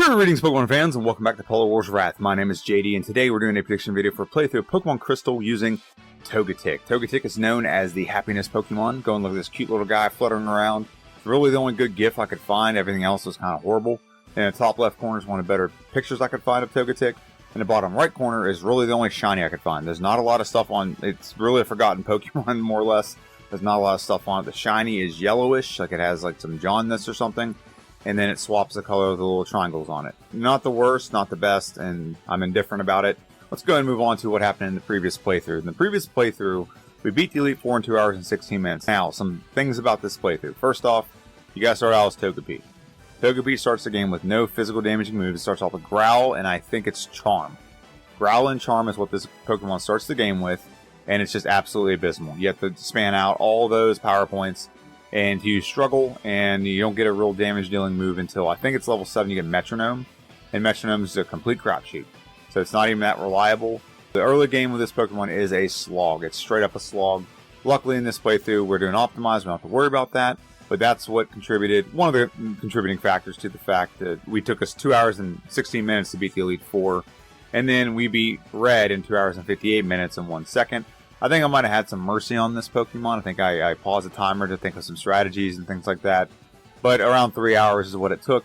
Greetings, Pokemon fans, and welcome back to Polar Wars Wrath. My name is JD, and today we're doing a prediction video for Playthrough Pokemon Crystal using Togetic. Togetic is known as the happiness Pokemon. Go and look at this cute little guy fluttering around. It's really the only good GIF I could find. Everything else was kind of horrible. And in the top left corner is one of the better pictures I could find of Togetic. In the bottom right corner is really the only shiny I could find. There's not a lot of stuff on. It's really a forgotten Pokemon, more or less. There's not a lot of stuff on it. The shiny is yellowish, like it has like some jaundice or something. And then it swaps the color of the little triangles on it. Not the worst, not the best, and I'm indifferent about it. Let's go ahead and move on to what happened in the previous playthrough. In the previous playthrough, we beat the Elite Four in 2 hours and 16 minutes. Now, some things about this playthrough. First off, you gotta start out as Togepi. Togepi starts the game with no physical damaging moves. It starts off with Growl, and I think it's Charm. Growl and Charm is what this Pokemon starts the game with, and it's just absolutely abysmal. You have to span out all those power points, and you struggle, and you don't get a real damage-dealing move until, I think it's level 7, you get Metronome, and Metronome is a complete crapshoot. So it's not even that reliable. The early game with this Pokemon is a slog. It's straight up a slog. Luckily in this playthrough, we're doing Optimize, we don't have to worry about that, but that's what contributed, one of the contributing factors to the fact that we took us 2 hours and 16 minutes to beat the Elite Four, and then we beat Red in 2 hours and 58 minutes and 1 second. I think I might have had some mercy on this Pokemon. I think I paused the timer to think of some strategies and things like that. But around 3 hours is what it took.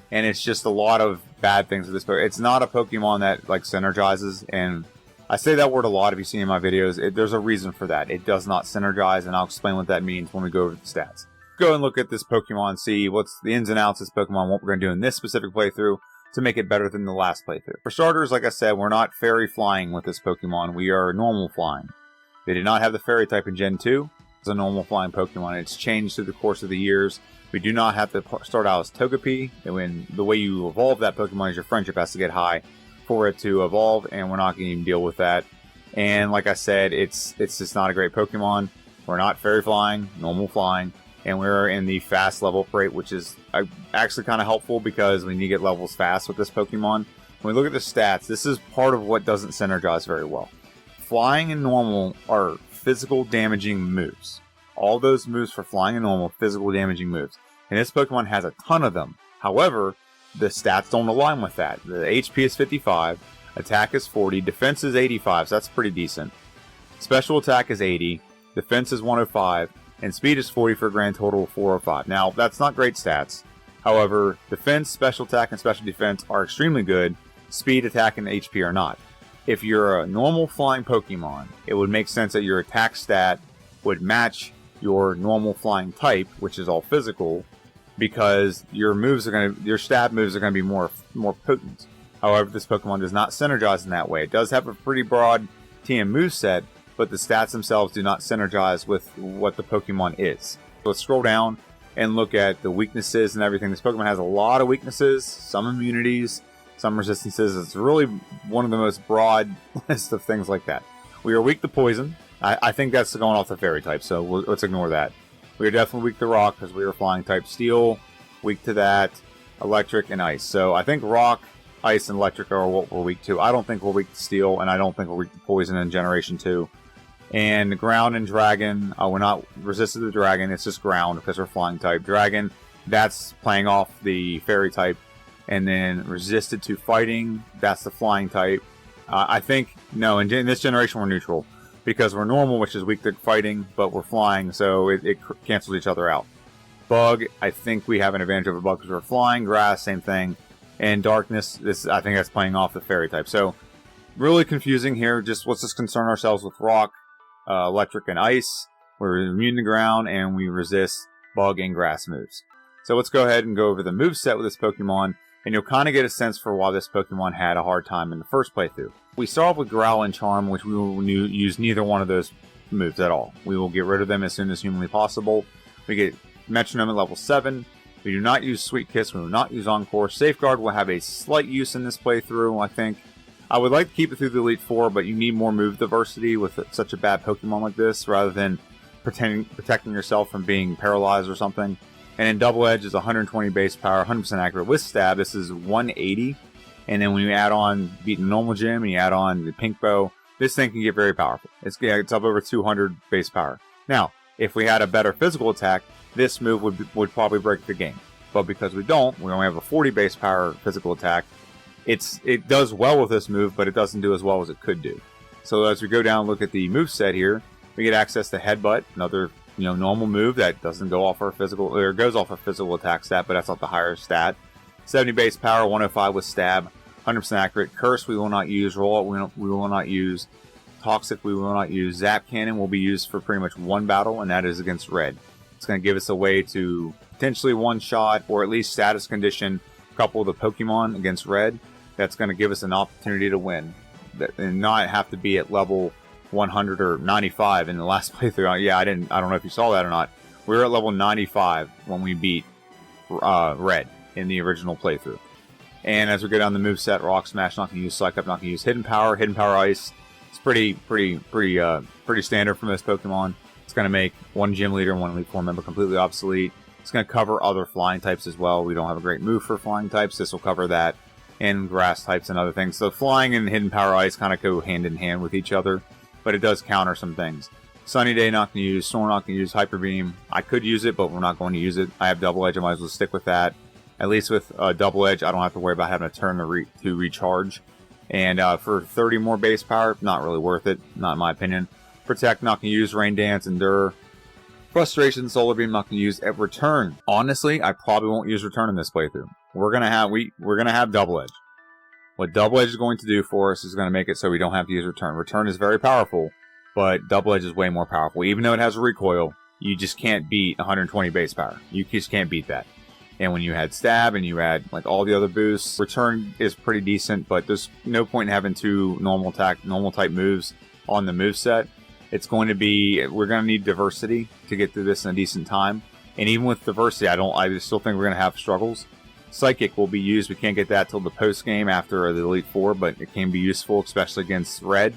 And it's just a lot of bad things with this Pokemon. It's not a Pokemon that like synergizes. And I say that word a lot if you've seen in my videos. There's a reason for that. It does not synergize. And I'll explain what that means when we go over the stats. Go and look at this Pokemon, see what's the ins and outs of this Pokemon, what we're going to do in this specific playthrough to make it better than the last playthrough. For starters, like I said, we're not fairy flying with this Pokemon. We are normal flying. They did not have the fairy type in Gen 2. It's a normal flying Pokemon. It's changed through the course of the years. We do not have to start out as Togepi. And when the way you evolve that Pokemon is your friendship has to get high for it to evolve, and we're not going to even deal with that. And like I said, it's just not a great Pokemon. We're not fairy flying, normal flying, and we're in the fast level up rate, which is actually kind of helpful because we need to get levels fast with this Pokemon. When we look at the stats, this is part of what doesn't synergize very well. Flying and normal are physical damaging moves. All those moves for flying and normal, physical damaging moves. And this Pokemon has a ton of them. However, the stats don't align with that. The HP is 55, attack is 40, defense is 85, so that's pretty decent. Special attack is 80, defense is 105, and speed is 40 for a grand total of 405. Now, that's not great stats. However, defense, special attack, and special defense are extremely good. Speed, attack, and HP are not. If you're a normal flying Pokemon, it would make sense that your attack stat would match your normal flying type, which is all physical, because your stab moves are gonna be more potent. However, this Pokemon does not synergize in that way. It does have a pretty broad TM moveset, but the stats themselves do not synergize with what the Pokemon is. So let's scroll down and look at the weaknesses and everything. This Pokemon has a lot of weaknesses, some immunities, some resistances. It's really one of the most broad list of things like that. We are weak to poison. I think that's going off the fairy type, so let's ignore that. We are definitely weak to rock because we are flying type steel. Weak to that, electric, and ice. So I think rock, ice, and electric are what we're weak to. I don't think we're weak to steel, and I don't think we're weak to poison in Generation 2. And ground and dragon, we're not resistant to dragon. It's just ground because we're flying type. Dragon, that's playing off the fairy type. And then resisted to fighting, that's the flying type. I think, no, in this generation we're neutral. Because we're normal, which is weak to fighting, but we're flying, so it cancels each other out. Bug, I think we have an advantage over bug because we're flying. Grass, same thing. And darkness, I think that's playing off the fairy type. So, really confusing here. Let's just concern ourselves with rock, electric, and ice. We're immune to ground, and we resist bug and grass moves. So let's go ahead and go over the moveset with this Pokemon. And you'll kind of get a sense for why this Pokemon had a hard time in the first playthrough. We start off with Growl and Charm, which we will use neither one of those moves at all. We will get rid of them as soon as humanly possible. We get Metronome at level 7. We do not use Sweet Kiss. We will not use Encore. Safeguard will have a slight use in this playthrough, I think. I would like to keep it through the Elite Four, but you need more move diversity with such a bad Pokemon like this, rather than protecting yourself from being paralyzed or something. And then Double Edge is 120 base power, 100% accurate. With Stab, this is 180. And then when you add on Beating Normal Gym and you add on the Pink Bow, this thing can get very powerful. It's up over 200 base power. Now, if we had a better physical attack, this move would probably break the game. but because we only have a 40 base power physical attack. It does well with this move, but it doesn't do as well as it could do. So as we go down and look at the move set here, we get access to Headbutt, another normal move that doesn't go off our physical, or goes off our physical attack stat, but that's not the higher stat. 70 base power, 105 with stab, 100% accurate. Curse we will not use. Roll we will not use. Toxic we will not use. Zap Cannon will be used for pretty much one battle, and that is against red. It's going to give us a way to potentially one-shot, or at least status condition, a couple of the Pokemon against red. That's going to give us an opportunity to win, and not have to be at level 100 or 95 in the last playthrough. Yeah, I don't know if you saw that or not. We were at level 95 when we beat red in the original playthrough. And as we go down the moveset, Rock Smash, not going to use Psych Up, not going to use Hidden Power Ice. It's pretty standard for most Pokemon. It's going to make one Gym Leader and one Elite Four member completely obsolete. It's going to cover other flying types as well. We don't have a great move for flying types. This will cover that, and grass types and other things. So flying and Hidden Power Ice kind of go hand in hand with each other, but it does counter some things. Sunny Day, not going to use. Storm, not going to use. Hyper Beam, I could use it, but we're not going to use it. I have Double Edge, I might as well stick with that. At least with Double Edge, I don't have to worry about having to turn to recharge. And for 30 more base power, not really worth it, not in my opinion. Protect, not going to use. Rain Dance, Endure. Frustration, Solar Beam, not going to use. At Return, honestly, I probably won't use Return in this playthrough. We're gonna have Double Edge. What Double Edge is going to do for us is going to make it so we don't have to use Return. Return is very powerful, but Double Edge is way more powerful. Even though it has a recoil, you just can't beat 120 base power. You just can't beat that. And when you had Stab and you had like all the other boosts, Return is pretty decent, but there's no point in having two normal type moves on the moveset. It's going to be, we're going to need diversity to get through this in a decent time. And even with diversity, I still think we're going to have struggles. Psychic will be used. We can't get that till the post game after the Elite Four, but it can be useful, especially against red.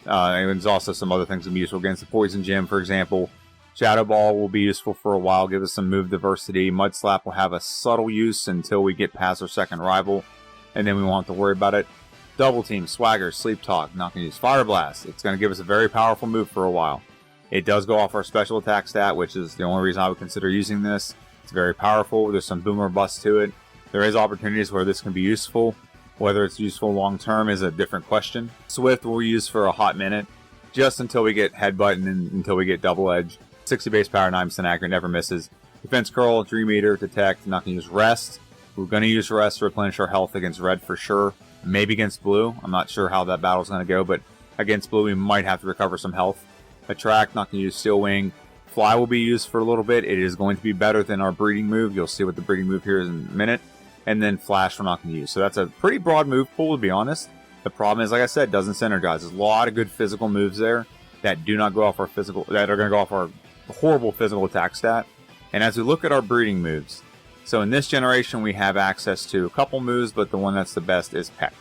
And there's also some other things that will be useful against the Poison Gym, for example. Shadow Ball will be useful for a while, give us some move diversity. Mud Slap will have a subtle use until we get past our second rival, and then we won't have to worry about it. Double Team, Swagger, Sleep Talk, not going to use Fire Blast. It's going to give us a very powerful move for a while. It does go off our special attack stat, which is the only reason I would consider using this. It's very powerful. There's some boomer bust to it. There is opportunities where this can be useful. Whether it's useful long term is a different question. Swift we'll use for a hot minute, just until we get Headbutt and then until we get Double Edge. 60 base power, 9% accurate, never misses. Defense Curl, Dream Eater, Detect, not going to use Rest. We're going to use Rest to replenish our health against red for sure. Maybe against blue. I'm not sure how that battle's going to go, but against blue we might have to recover some health. Attract, not going to use Steel Wing. Fly will be used for a little bit. It is going to be better than our breeding move. You'll see what the breeding move here is in a minute. And then Flash we're not going to use. So that's a pretty broad move pool, to be honest. The problem is, like I said, it doesn't synergize. There's a lot of good physical moves there that do not go off our physical, that are going to go off our horrible physical attack stat. And as we look at our breeding moves, so in this generation we have access to a couple moves, but the one that's the best is Peck.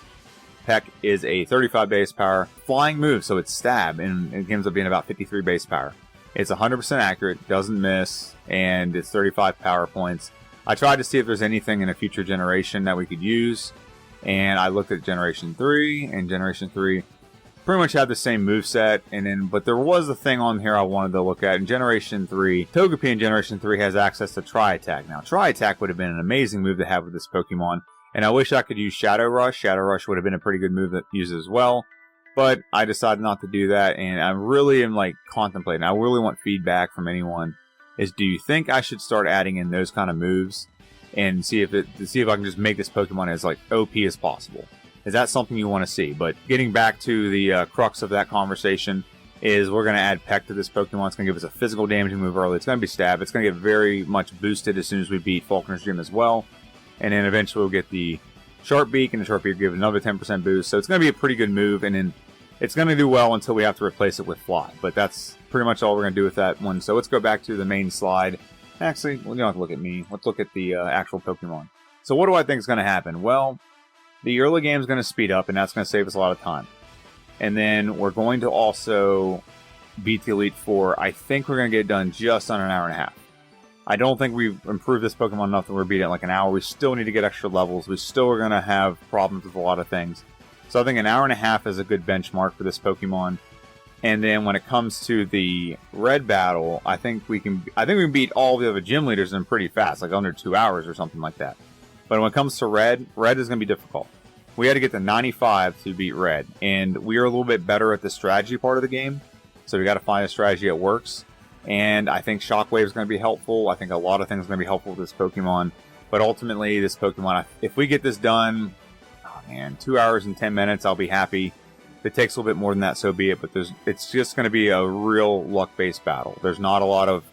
Peck is a 35 base power flying move, so it's Stab, and it ends up being about 53 base power. It's 100% accurate, doesn't miss, and it's 35 power points. I tried to see if there's anything in a future generation that we could use, and I looked at Generation 3, and Generation 3 pretty much had the same moveset, but there was a thing on here I wanted to look at. In Generation 3, Togepi in Generation 3 has access to Tri-Attack. Now, Tri-Attack would have been an amazing move to have with this Pokemon, and I wish I could use Shadow Rush. Shadow Rush would have been a pretty good move to use as well, but I decided not to do that, and I really am contemplating. I really want feedback from anyone. Do you think I should start adding in those kind of moves and see if I can just make this Pokemon as OP as possible? Is that something you want to see? But getting back to the crux of that conversation is we're going to add Peck to this Pokemon. It's going to give us a physical damaging move early. It's going to be Stab. It's going to get very much boosted as soon as we beat Falconer's Dream as well. And then eventually we'll get the Sharp Beak, and the Sharp Beak will give another 10% boost. So it's going to be a pretty good move, and then it's going to do well until we have to replace it with Fly. But that's pretty much all we're going to do with that one. So let's go back to the main slide. Actually, you don't have to look at me. Let's look at the actual Pokemon. So what do I think is going to happen? Well, the early game is going to speed up, and that's going to save us a lot of time. And then we're going to also beat the Elite Four. I think we're going to get it done just under an hour and a half. I don't think we've improved this Pokemon enough that we're beating it an hour. We still need to get extra levels. We still are going to have problems with a lot of things. So I think an hour and a half is a good benchmark for this Pokemon. And then when it comes to the red battle, I think we can beat all the other gym leaders in pretty fast, like under 2 hours or something like that. But when it comes to red is going to be difficult. We had to get to 95 to beat red, and we are a little bit better at the strategy part of the game. So we got to find a strategy that works. And I think Shockwave is going to be helpful. I think a lot of things are going to be helpful with this Pokemon. But ultimately, this Pokemon, if we get this done, 2 hours and 10 minutes, I'll be happy. If it takes a little bit more than that, so be it. But it's just going to be a real luck-based battle. There's not a lot of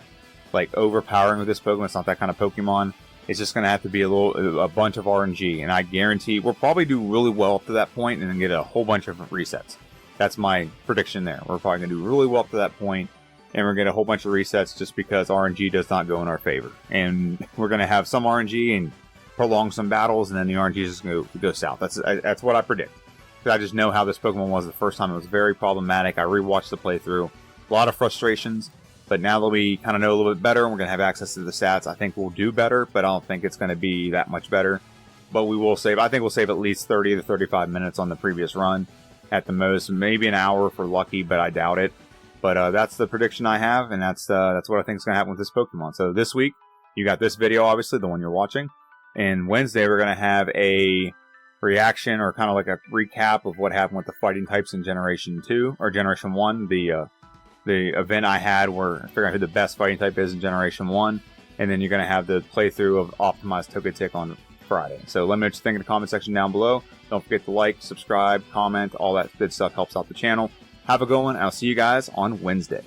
like overpowering with this Pokemon. It's not that kind of Pokemon. It's just going to have to be a bunch of RNG. And I guarantee we'll probably do really well up to that point and then get a whole bunch of resets. That's my prediction there. We're probably going to do really well up to that point, and we're going to get a whole bunch of resets just because RNG does not go in our favor. And we're going to have some RNG and prolong some battles, and then the RNG is just going to go south. That's what I predict. Because I just know how this Pokemon was the first time. It was very problematic. I rewatched the playthrough. A lot of frustrations. But now that we kind of know a little bit better and we're going to have access to the stats, I think we'll do better, but I don't think it's going to be that much better. But we will save, I think we'll save at least 30 to 35 minutes on the previous run at the most. Maybe an hour if we're lucky, but I doubt it. But that's the prediction I have, and that's what I think is going to happen with this Pokemon. So this week, you got this video, obviously, the one you're watching. And Wednesday, we're going to have a reaction or kind of like a recap of what happened with the fighting types in Generation 2, or Generation 1, the event I had where I figured out who the best fighting type is in Generation 1. And then you're going to have the playthrough of Optimized Togetic on Friday. So let me know what you think in the comment section down below. Don't forget to like, subscribe, comment, all that good stuff helps out the channel. Have a good one. I'll see you guys on Wednesday.